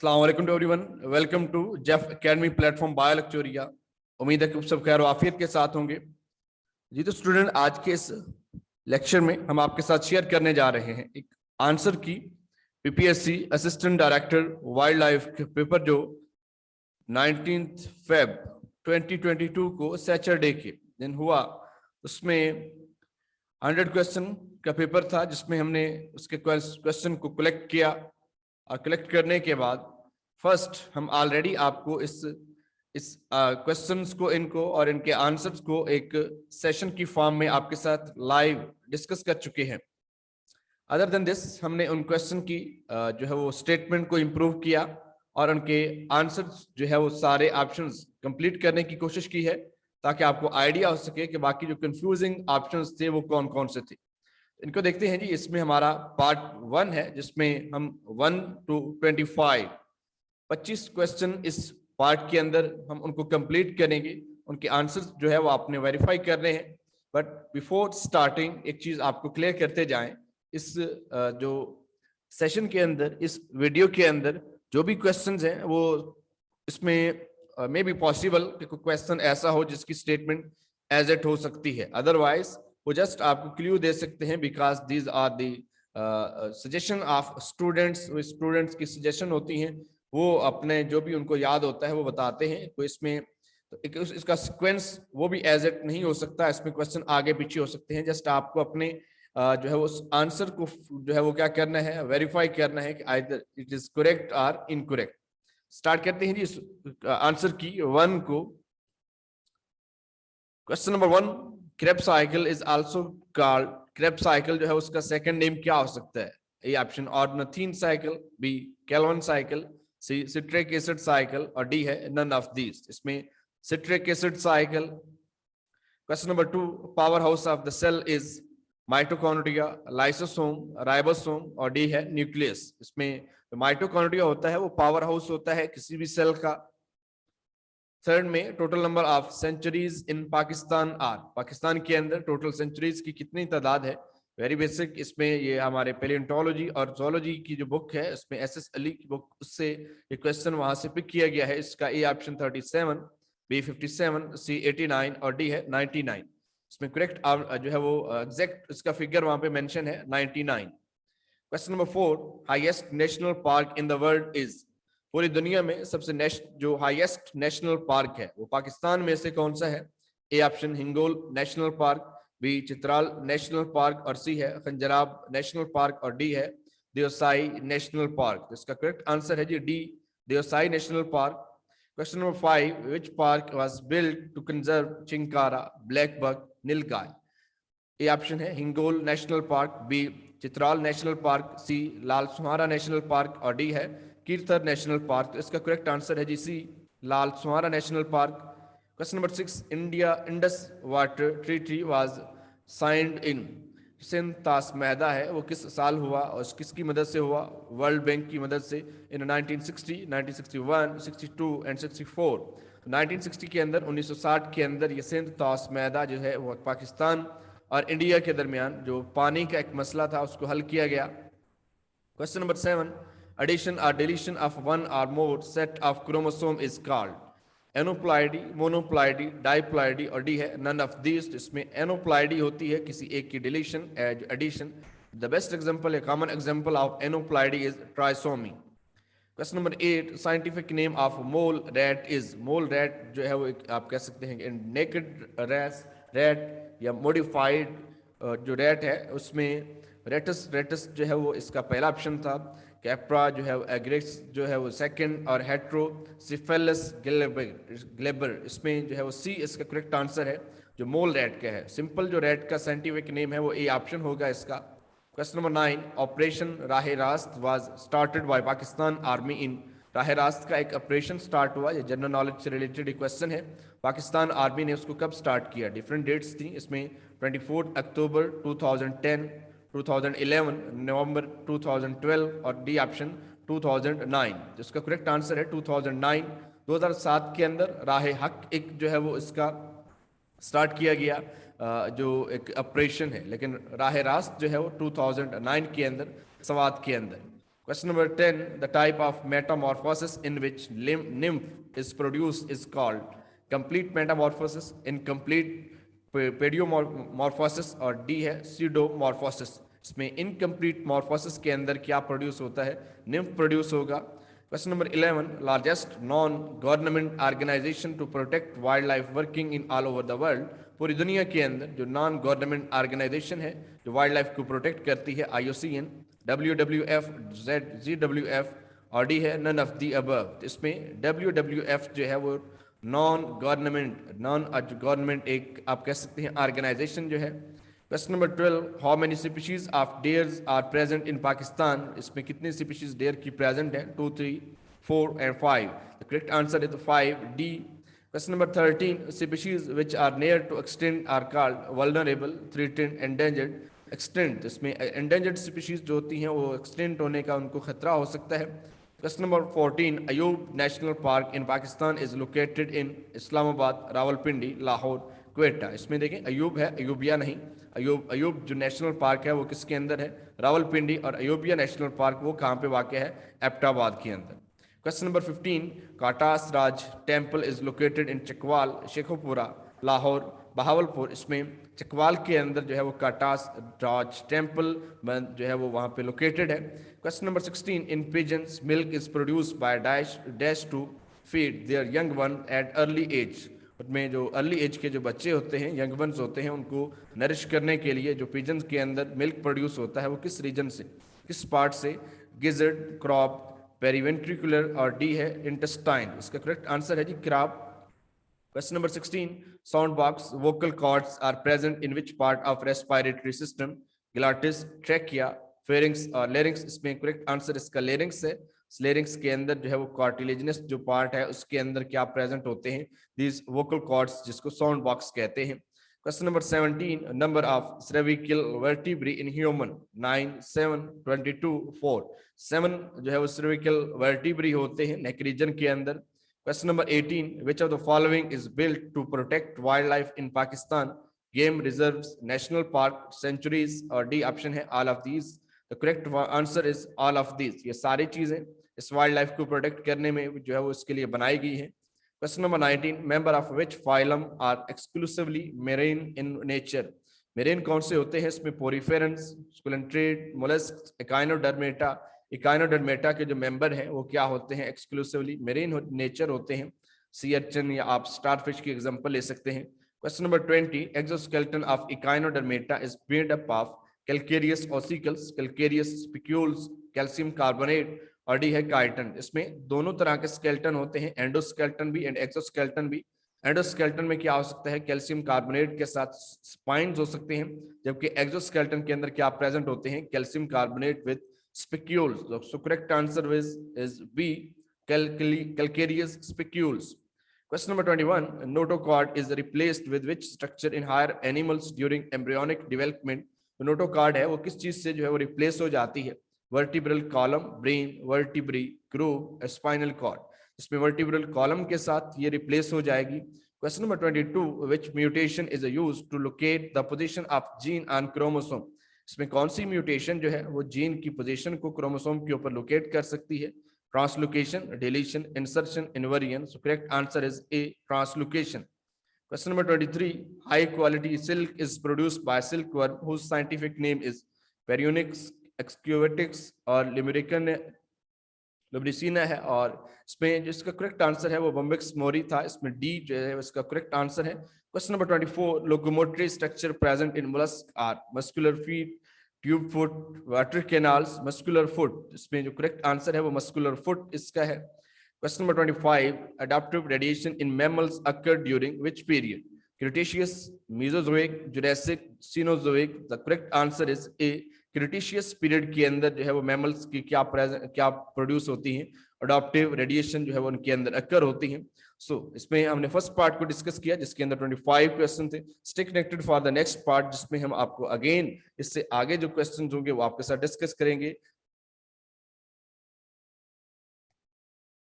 अस्सलाम वालेकुम to everyone, welcome to Jeff academy platform Bio Lecturia. उम्मीद है कि सब खैर आफियत के साथ होंगे। जी तो स्टूडेंट, आज के इस लेक्चर में हम आपके साथ शेयर करने जा रहे हैं एक आंसर की PPSC assistant director wild life के पेपर जो 19 फेब 2022 को सैटरडे के दिन हुआ। उसमें 100 क्वेश्चन का पेपर था, जिसमें हमने उसके क्वेश्चन को कलेक्ट किया और कलेक्ट करने के बाद फर्स्ट हम ऑलरेडी आपको इस क्वेश्चंस को, इनको और इनके आंसर्स को एक सेशन की फॉर्म में आपके साथ लाइव डिस्कस कर चुके हैं। अदर देन दिस, हमने उन क्वेश्चन की जो है वो स्टेटमेंट को इम्प्रूव किया और उनके आंसर्स जो है वो सारे ऑप्शंस कंप्लीट करने की कोशिश की है, ताकि आपको आइडिया हो सके कि बाकी जो कंफ्यूजिंग ऑप्शंस थे वो कौन कौन से थे। इनको देखते हैं जी। इसमें हमारा पार्ट 1 है, जिसमें हम 1 to 25 क्वेश्चन इस पार्ट के अंदर हम उनको कंप्लीट करेंगे। उनके आंसर्स जो है वो आपने वेरीफाई करने हैं। बट बिफोर स्टार्टिंग एक चीज आपको क्लियर करते जाएं, इस जो सेशन के अंदर, इस वीडियो के अंदर जो भी क्वेश्चंस हैं वो इसमें मे बी पॉसिबल कि कोई क्वेश्चन ऐसा हो जिसकी स्टेटमेंट एज इट हो सकती है, अदरवाइज वो जस्ट आपको क्ल्यू दे सकते हैं, because these are the suggestion of students. Students की सजेशन होती हैं, वो अपने जो भी उनको याद होता है वो बताते हैं। तो इसमें तो इसका सीक्वेंस वो भी एज इट नहीं हो सकता, इसमें क्वेश्चन आगे पीछे हो सकते हैं। जस्ट आपको अपने जो है उस आंसर को जो है वो क्या करना है, वेरीफाई करना है कि आइदर इट इज करेक्ट और इनकरेक्ट। स्टार्ट करते हैं जी इस आंसर की 1 को। Question number 1, Krebs cycle is also called, Krebs cycle जो है उसका सेकंड नेम क्या हो सकता है? A option ornithine cycle, B Calvin cycle, C citric acid cycle और डी है नन ऑफ दीज। इसमें citric acid cycle. Question number 2, power house of the cell is mitochondria, lysosome, ribosome और D है nucleus. इसमें mitochondria होता है वो power house होता है किसी भी सेल का। थर्ड में, total number of sanctuaries in Pakistan are, Pakistan के अंदर टोटल सेंचुरीज की कितनी तादाद है? Very basic. इसमें ये हमारे पैलियोंटोलॉजी और जोलॉजी की जो बुक है, इसमें एसएस अली की बुक, उससे ये क्वेश्चन वहां से पिक किया गया है। इसका ए ऑप्शन 37, बी 57, सी 89 और डी है 99। इसमें करेक्ट जो है वो एग्जैक्ट इसका फिगर वहां पे मेंशन है 99। Question number 4, highest national park in the world is, पूरी दुनिया में सबसे जो हाईएस्ट नेशनल पार्क है वो पाकिस्तान में से कौन सा है? A option Hingol national park, B Chitral national park और सी है खंजराब नेशनल पार्क और डी है देवसाई नेशनल पार्क। इसका करेक्ट आंसर है जी D, Deosai national park. Question number 5, which park was built to conserve chinkara, black buck, nilgai? A option है Hingol national park, B Chitral national park, C Lal Suhanra national park और D है Kirthar national park. इसका correct answer है जी C, Lal Suhanra national park. Question number 6, India Indus water treaty was signed in, Sindh तास मैदा है वो किस साल हुआ और किसकी मदद से हुआ? वर्ल्ड बैंक की मदद से, इन 1960, 1961, 62 एंड 64। 1960 के अंदर, 1960 के अंदर ये सिंध तास मैदा जो है वो पाकिस्तान और इंडिया के दरमियान जो पानी का एक मसला था उसको हल किया गया। Question number 7, addition or deletion of one or more set of chromosome is called एनोप्लाइडी, मोनोप्लाइडी, डाइप्लाइडी और डी है नन ऑफ दीज। इसमें एनोप्लाइडी होती है किसी एक की deletion, addition. The best example, a common example of aneuploidy is trisomy. Question number 8, scientific name of mole rat is, mole rat जो है वो एक आप कह सकते हैं नेकेड रैट या मॉडिफाइड जो रैट है उसमें रेटस जो है वो इसका पहला ऑप्शन था, कैप्रा जो है एग्रेक्स जो है वो सेकंड और हेट्रोसिफेलस ग्लेबर इसमें जो है वो सी इसका करेक्ट आंसर है जो मोल रैट का है। सिंपल जो रैट का साइंटिफिक नेम है वो ए ऑप्शन होगा इसका। क्वेश्चन नंबर 9, ऑपरेशन राह रास्त was started by Pakistan army इन, राह रास्त का एक ऑपरेशन स्टार्ट हुआ, ये जनरल नॉलेज से रिलेटेड क्वेश्चन है। पाकिस्तान आर्मी ने उसको कब स्टार्ट किया? डिफरेंट डेट्स थी इसमें, 24 अक्टूबर 2010, 2011, नवंबर 2012 और डी ऑप्शन 2009। जिसका करेक्ट आंसर है 2009। 2007 के अंदर राह हक एक जो है वो इसका स्टार्ट किया गया जो एक ऑपरेशन है, लेकिन राह रास्त जो है वो 2009 के अंदर, सवात के अंदर। Question number 10, the type of metamorphosis in which nymph is produced is called complete metamorphosis, incomplete पेडियोमॉर्फोसिस, और डी है सीडोमॉर्फोसिस। इसमें इनकम्प्लीट मॉर्फोसिस के अंदर क्या प्रोड्यूस होता है? निम्फ प्रोड्यूस होगा। Question number 11, largest non government organization to protect wildlife working in all over the world, पूरी दुनिया के अंदर जो नॉन गवर्नमेंट ऑर्गेनाइजेशन है जो वाइल्ड लाइफ को प्रोटेक्ट करती है, IUCN, WWF, ZWF, और डी है नन ऑफ दी अबव। इसमें WWF जो है वो नॉन गवर्नमेंट एक आप कह सकते हैं ऑर्गेनाइजेशन जो है। Question number 12, how many species of deers are present in Pakistan, इसमें कितनी स्पीशीज डेयर की प्रेजेंट है? 2, 3, 4 and 5। The correct answer is 5, D. Question number 13, species which are near to extinct are called vulnerable, threatened, endangered. Extinct, इसमें endangered species जो होती हैं वो extent होने का उनको खतरा हो सकता है। Question number 14, Ayub National Park in Pakistan is located in Islamabad, Rawalpindi, Lahore, Quetta। इसमें देखें अयूब है, अयूबिया नहीं। अयूब जो नेशनल पार्क है वो किसके अंदर है? रावलपिंडी। और अयूबिया नेशनल पार्क वो कहाँ पे वाक़ है? एबटाबाद के अंदर। Question number 15, Katas Raj temple is located in Chakwal, Sheikhupura, Lahore, Bahawalpur. इसमें चकवाल के अंदर जो है वो काटास राज टेम्पल जो है वो वहाँ पे लोकेटेड है। Question number 16, in pigeons milk is produced by dash to feed their young one at early age. उसमें जो अर्ली एज के जो बच्चे होते हैं, यंग वंस होते हैं, उनको नरिश करने के लिए जो पिजन्स के अंदर मिल्क प्रोड्यूस होता है वो किस रीजन से, किस पार्ट से? गिजर्ड, क्रॉप, पेरीवेंट्रिकुलर, और डी है इंटेस्टाइन। इसका करेक्ट आंसर है जी crop. Question number 16, sound box vocal cords are present in which part of respiratory system? Glottis, trachea, pharynx और larynx। इसमें करेक्ट आंसर इसका larynx है। larynx के अंदर जो है वो कार्टिलेजिनस जो पार्ट है उसके अंदर क्या प्रेजेंट होते हैं? these vocal cords, जिसको साउंड बॉक्स कहते हैं। Question number 17, number of cervical vertebrae in human, 9, 7, 22, 4। 7 जो है वो cervical vertebrae होते हैं नेक रीजन के अंदर। Question number 18, which of the following is built to protect wildlife in Pakistan? Game reserves, national park, sanctuaries, और D option है all of these। The correct answer is all of these। ये सारी चीजें इस wild life को protect करने में जो है वो इसके लिए बनाई गई है। Question number 19, member of which phylum are exclusively marine in nature? Marine कौन से होते हैं? इसमें पोरीफेरेंस, स्कुलेंट्रेट, मोलस्क, एकाइनोडर्मेटा। इकाइनोडर्मेटा के जो मेंबर हैं वो क्या होते हैं? एक्सक्लूसिवली मेरीन नेचर होते हैं। सी अर्चिन या आप स्टारफिश की एग्जांपल ले सकते हैं। Question number 20, exoskeleton of Echinodermata is made up of calcareous ossicles, calcareous spicules, calcium carbonate, और डी है काइटन। इसमें दोनों तरह के स्केलेटन होते हैं, एंडोस्केलेटन भी एंड एक्सोस्केलेटन भी। एंडोस्केलेटन में क्या हो सकता है? कैल्शियम कार्बोनेट के साथ स्पाइन्स हो सकते हैं, जबकि एक्सोस्केलेटन के अंदर क्या प्रेजेंट होते हैं? Calcium carbonate with spicules। So correct answer is B, calcareous spicules। Question number 21, notochord is replaced with which structure in higher animals during embryonic development? notochord है वो किस चीज से जो है वो रिप्लेस हो जाती है? Vertebral column, brain, vertebrae, groove, spinal cord. इसमें वर्टिब्रल कॉलम के साथ ये रिप्लेस हो जाएगी। Question number 22, which mutation is used to locate the position of gene on chromosome? इसमें कौन सी म्यूटेशन जो है वो जीन की पोजीशन को क्रोमोसोम के ऊपर लोकेट कर सकती है? Translocation, deletion, insertion, inversion. So correct answer is A, translocation. Question number 23, high quality silk is produced by silkworm whose scientific name is Perionyx, excavatus और लुब्रिसिना है। और इसमें जिसका करेक्ट आंसर है वो बम्बिक्स मोरी था। इसमें डी जो है इसका करेक्ट आंसर है। Question number 24, locomotory structure present in mollusc are muscular feet, tube foot, water canals, muscular foot. इसमें जो करेक्ट आंसर है वो मस्कुलर फुट इसका है। Question number 25, adaptive radiation in mammals occur during which period? Cretaceous, Mesozoic, Jurassic, Cenozoic. The correct answer is A, Cretaceous period के अंदर जो है वो मैमल्स की क्या प्रोड्यूस होती हैं? अडॉप्टिव रेडिएशन जो है वो उनके अंदर अकर होती हैं। सो इसमें हमने फर्स्ट पार्ट को डिस्कस किया जिसके अंदर 25 क्वेश्चन थे। Stay connected for the next part जिसमें हम आपको अगेन इससे आगे जो क्वेश्चन होंगे वो आपके साथ डिस्कस करेंगे।